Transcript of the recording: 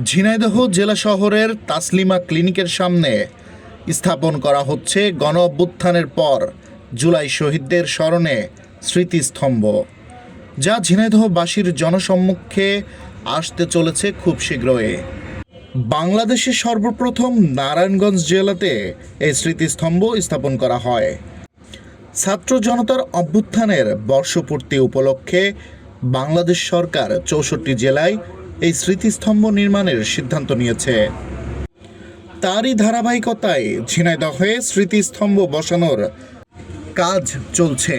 ঝিনাইদহ জেলা শহরের তাসলিমা ক্লিনিকের সামনে স্থাপন করা হচ্ছে গণ অভ্যুত্থানের পর জুলাই শহীদদের স্মরণে স্মৃতিস্তম্ভ, যা ঝিনাইদহবাসীর জনসম্মুখে আসতে চলেছে খুব শীঘ্রই। বাংলাদেশের সর্বপ্রথম নারায়ণগঞ্জ জেলাতে এই স্মৃতিস্তম্ভ স্থাপন করা হয়। ছাত্র জনতার অভ্যুত্থানের বর্ষপূর্তি উপলক্ষে বাংলাদেশ সরকার ৬৪ জেলায় এই স্মৃতিস্তম্ভ নির্মাণের সিদ্ধান্ত নিয়েছে। তারই ধারাবাহিকতায় ঝিনাইদহে স্মৃতিস্তম্ভ বসানোর কাজ চলছে।